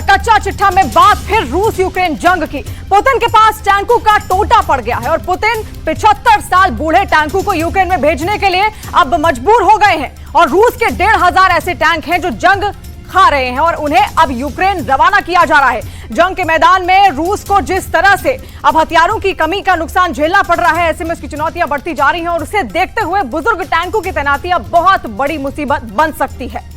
और कच्चा चिट्ठा में बात फिर रूस यूक्रेन जंग की। पुतिन के पास टैंकों का टोटा पड़ गया है और पुतिन 75 साल बूढ़े टैंकों को यूक्रेन में भेजने के लिए अब मजबूर हो गए हैं और रूस के 1500 ऐसे टैंक हैं जो जंग खा रहे हैं और उन्हें अब यूक्रेन रवाना किया जा रहा है। जंग के मैदान में रूस को जिस तरह से अब हथियारों की कमी का नुकसान झेलना पड़ रहा है, ऐसे में उसकी चुनौतियां बढ़ती जा रही हैं और उसे देखते हुए बुजुर्ग टैंकों की तैनाती अब बहुत बड़ी मुसीबत बन सकती है।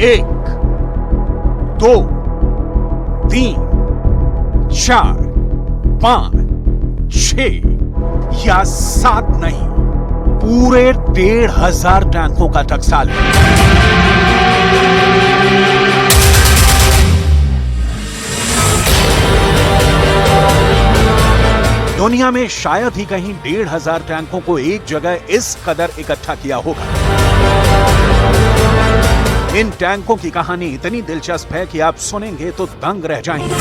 एक, दो, तीन, चार, पांच, 6 या 7 नहीं, पूरे 1500 टैंकों का टकसाल है। दुनिया में शायद ही कहीं 1500 टैंकों को एक जगह इस कदर इकट्ठा किया होगा। इन टैंकों की कहानी इतनी दिलचस्प है कि आप सुनेंगे तो दंग रह जाएंगे,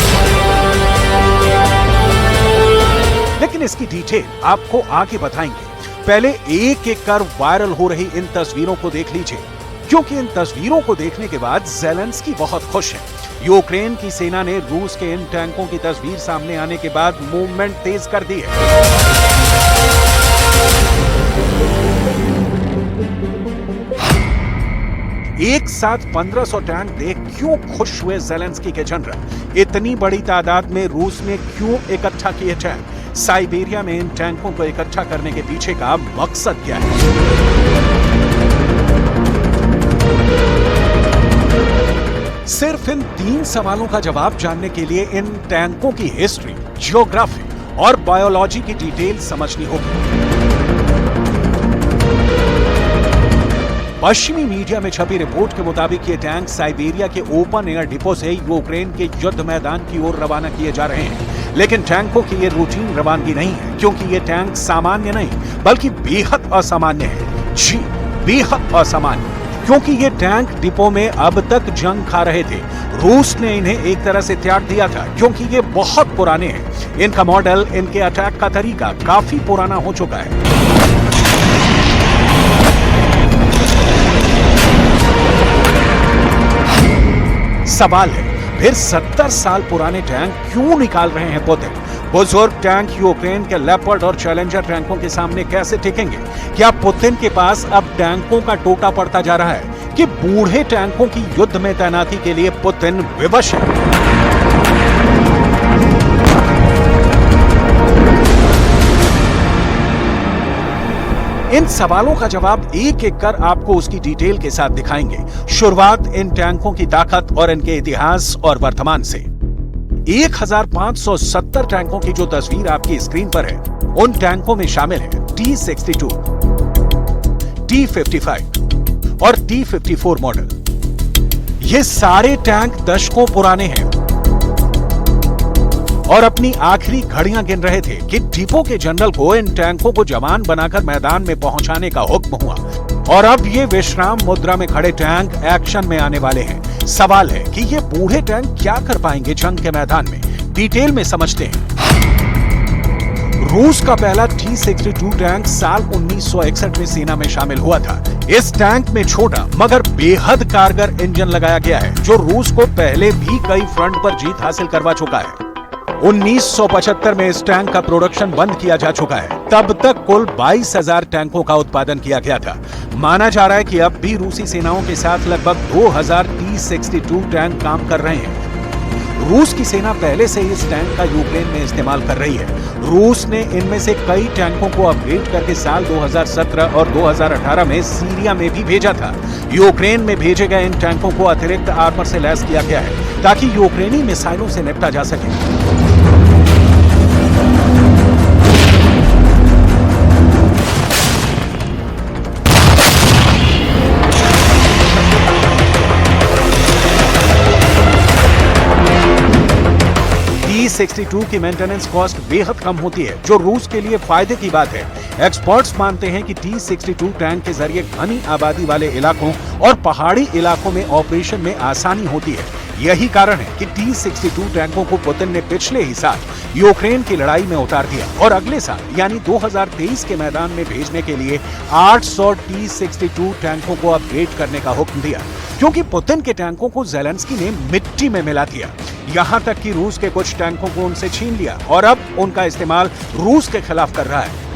लेकिन इसकी डिटेल आपको आगे बताएंगे। पहले एक एक कर वायरल हो रही इन तस्वीरों को देख लीजिए, क्योंकि इन तस्वीरों को देखने के बाद ज़ेलेंस्की बहुत खुश है। यूक्रेन की सेना ने रूस के इन टैंकों की तस्वीर सामने आने के बाद मूवमेंट तेज कर दी है। एक साथ 1500 टैंक देख क्यों खुश हुए ज़ेलेंस्की के जनरल? इतनी बड़ी तादाद में रूस ने क्यों इकट्ठा किए टैंक? साइबेरिया में इन टैंकों को इकट्ठा करने के पीछे का मकसद क्या है? सिर्फ इन 3 सवालों का जवाब जानने के लिए इन टैंकों की हिस्ट्री, ज्योग्राफी और बायोलॉजी की डिटेल समझनी होगी। पश्चिमी मीडिया में छपी रिपोर्ट के मुताबिक ये टैंक साइबेरिया के ओपन एयर डिपो से यूक्रेन के युद्ध मैदान की ओर रवाना किए जा रहे हैं। लेकिन टैंकों की ये रूटीन रवानगी नहीं है, क्योंकि ये टैंक सामान्य नहीं बल्कि बेहद असामान्य है। जी, बेहद असामान्य, क्योंकि ये टैंक डिपो में अब तक जंग खा रहे थे। रूस ने इन्हें एक तरह से त्याग दिया था, क्योंकि ये बहुत पुराने हैं। इनका मॉडल, इनके अटैक का तरीका काफी पुराना हो चुका है। सवाल है, फिर 70 साल पुराने टैंक क्यों निकाल रहे हैं पुतिन? बुजुर्ग टैंक यूक्रेन के लेपर्ड और चैलेंजर टैंकों के सामने कैसे टिकेंगे? क्या पुतिन के पास अब टैंकों का टोटा पड़ता जा रहा है कि बूढ़े टैंकों की युद्ध में तैनाती के लिए पुतिन विवश है? इन सवालों का जवाब एक एक कर आपको उसकी डिटेल के साथ दिखाएंगे। शुरुआत इन टैंकों की ताकत और इनके इतिहास और वर्तमान से। 1570 टैंकों की जो तस्वीर आपकी स्क्रीन पर है, उन टैंकों में शामिल है T-62, T-55 और T-54 मॉडल। ये सारे टैंक दशकों पुराने हैं और अपनी आखिरी घड़ियां गिन रहे थे कि डिपो के जनरल को इन टैंकों को जवान बनाकर मैदान में पहुंचाने का हुक्म हुआ और अब ये विश्राम मुद्रा में खड़े टैंक एक्शन में आने वाले हैं। सवाल है कि ये बूढ़े टैंक क्या कर पाएंगे जंग के मैदान में? डिटेल में समझते हैं। रूस का पहला T-62 टैंक साल 1961 में सेना में शामिल हुआ था। इस टैंक में छोटा मगर बेहद कारगर इंजन लगाया गया है, जो रूस को पहले भी कई फ्रंट पर जीत हासिल करवा चुका है। 1975 में इस टैंक का प्रोडक्शन बंद किया जा चुका है। तब तक कुल 22,000 टैंकों का उत्पादन किया गया था। माना जा रहा है कि अब भी रूसी सेनाओं के साथ लगभग 2000 T-62 टैंक काम कर रहे हैं। रूस की सेना पहले से ही इस टैंक का यूक्रेन में इस्तेमाल कर रही है। रूस ने इनमें से कई टैंकों को अपग्रेड करके साल 2017 और 2018 में सीरिया में भी भेजा था। यूक्रेन में भेजे गए इन टैंकों को अतिरिक्त आर्मर से लैस किया गया है, ताकि यूक्रेनी मिसाइलों से निपटा जा सके। T-62 की मेंटेनेंस कॉस्ट बेहद कम होती है, जो रूस के लिए फायदे की बात है। एक्सपर्ट्स मानते हैं कि T-62 टैंक के जरिए घनी आबादी वाले इलाकों और पहाड़ी इलाकों में ऑपरेशन में आसानी होती है। यही कारण है कि T-62 टैंकों को पुतिन ने पिछले ही साल यूक्रेन की लड़ाई में उतार दिया और अगले साल यानी 2023 के मैदान में भेजने के लिए 800 T-62 टैंकों को अपग्रेड करने का हुक्म दिया, क्योंकि पुतिन के टैंकों को ज़ेलेंस्की ने मिट्टी में मिला दिया। यहां तक कि रूस के कुछ टैंकों को उनसे छीन लिया और अब उनका इस्तेमाल रूस के खिलाफ कर रहा है।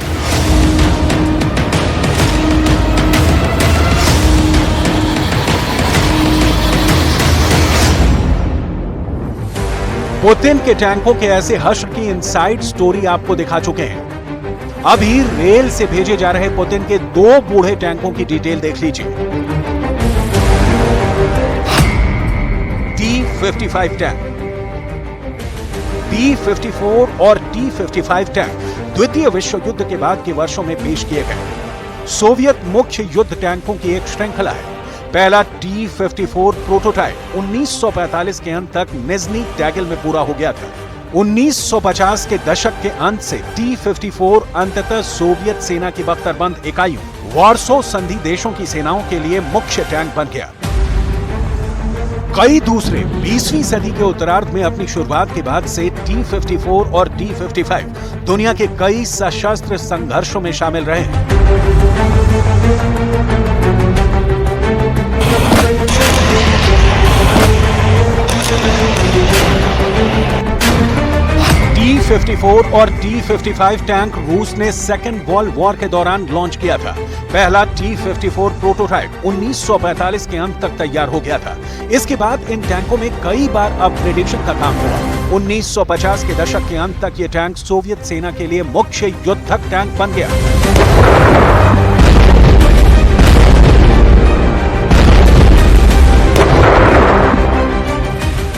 पुतिन के टैंकों के ऐसे हश्र की इनसाइड स्टोरी आपको दिखा चुके हैं। अभी रेल से भेजे जा रहे पुतिन के 2 बूढ़े टैंकों की डिटेल देख लीजिए। T-55 टैंक, T-54 और T-55 टैंक द्वितीय विश्व युद्ध के बाद के वर्षों में पेश किए गए सोवियत मुख्य युद्ध टैंकों की एक श्रृंखला है। पहला T-54 प्रोटोटाइप 1945 के अंत तक निज़्नी टैगल में पूरा हो गया था। 1950 के दशक के अंत से T-54 अंततः सोवियत सेना की बख्तरबंद इकाइयों वार्सो संधि देशों की सेनाओं के लिए मुख्य टैंक बन गया। कई दूसरे 20वीं सदी के उत्तरार्ध में अपनी शुरुआत के बाद से T-54 और T-55 दुनिया के कई सशस्त्र संघर्षों में शामिल रहे हैं। T-54 और T-55 टैंक रूस ने सेकेंड वर्ल्ड वॉर के दौरान लॉन्च किया था। पहला T-54 प्रोटोटाइप 1945 के अंत तक तैयार हो गया था। इसके बाद इन टैंकों में कई बार अपग्रेडेशन का काम हुआ। 1950 के दशक के अंत तक ये टैंक सोवियत सेना के लिए मुख्य युद्धक टैंक बन गया।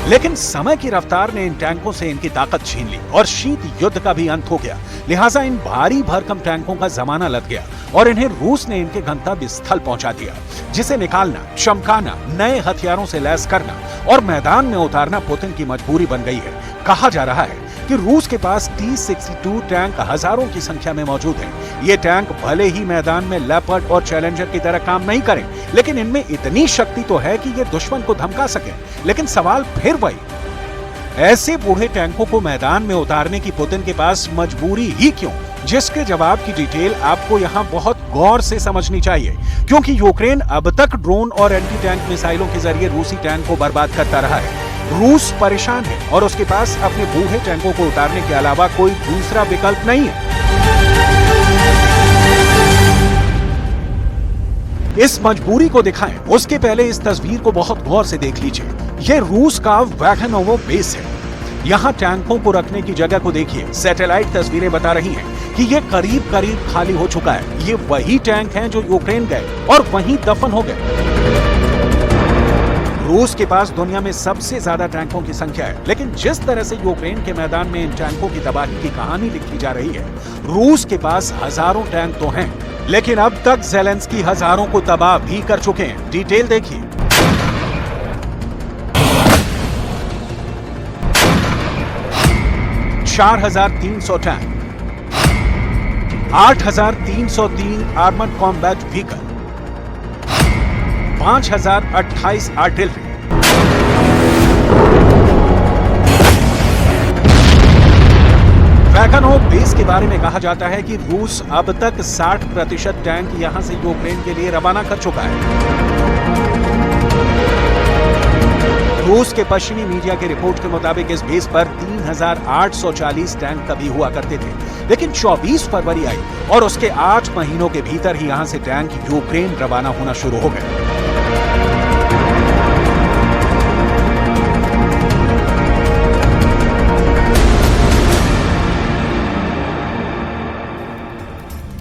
लेकिन समय की रफ्तार ने इन टैंकों से इनकी ताकत छीन ली और शीत युद्ध का भी अंत हो गया। लिहाजा इन भारी भरकम टैंकों का जमाना लग गया और इन्हें रूस ने इनके गंतव्य स्थल पहुंचा दिया, जिसे निकालना, चमकाना, नए हथियारों से लैस करना और मैदान में उतारना पुतिन की मजबूरी बन गई है। कहा जा रहा है कि रूस के पास T-62 टैंक हजारों की संख्या में मौजूद हैं। ये टैंक भले ही मैदान में लेपर्ड और चैलेंजर की तरह काम नहीं करें, लेकिन इनमें इतनी शक्ति तो है कि ये दुश्मन को धमका सके। लेकिन सवाल फिर वही, ऐसे बूढ़े टैंकों को मैदान में उतारने की पुतिन के पास मजबूरी ही क्यों? जिसके जवाब की डिटेल आपको यहाँ बहुत गौर से समझनी चाहिए, क्योंकि यूक्रेन अब तक ड्रोन और एंटी टैंक मिसाइलों के जरिए रूसी टैंक को बर्बाद करता रहा है। रूस परेशान है और उसके पास अपने बूढ़े टैंकों को उतारने के अलावा कोई दूसरा विकल्प नहीं है। इस मजबूरी को दिखाएं उसके पहले इस तस्वीर को बहुत गौर से देख लीजिए। ये रूस का वैगनोवो बेस है। यहाँ टैंकों को रखने की जगह को देखिए। सैटेलाइट तस्वीरें बता रही हैं कि ये करीब करीब खाली हो चुका है। ये वही टैंक हैं जो यूक्रेन गए और वहीं दफन हो गए। रूस के पास दुनिया में सबसे ज्यादा टैंकों की संख्या है, लेकिन जिस तरह से यूक्रेन के मैदान में इन टैंकों की तबाही की कहानी लिखी जा रही है, रूस के पास हजारों टैंक तो हैं, लेकिन अब तक ज़ेलेंस्की हजारों को तबाह भी कर चुके हैं। डिटेल देखिए। $4,300 tank, 8,303 armoured combat vehicle, 5,028 artillery, वैगनोव बेस के बारे में कहा जाता है कि रूस अब तक 60% टैंक यहां से यूक्रेन के लिए रवाना कर चुका है। रूस के पश्चिमी मीडिया की रिपोर्ट के मुताबिक इस बेस पर 3,840 टैंक कभी हुआ करते थे, लेकिन 24 फरवरी आई और उसके 8 महीनों के भीतर ही यहां से टैंक यूक्रेन रवाना होना शुरू हो गए।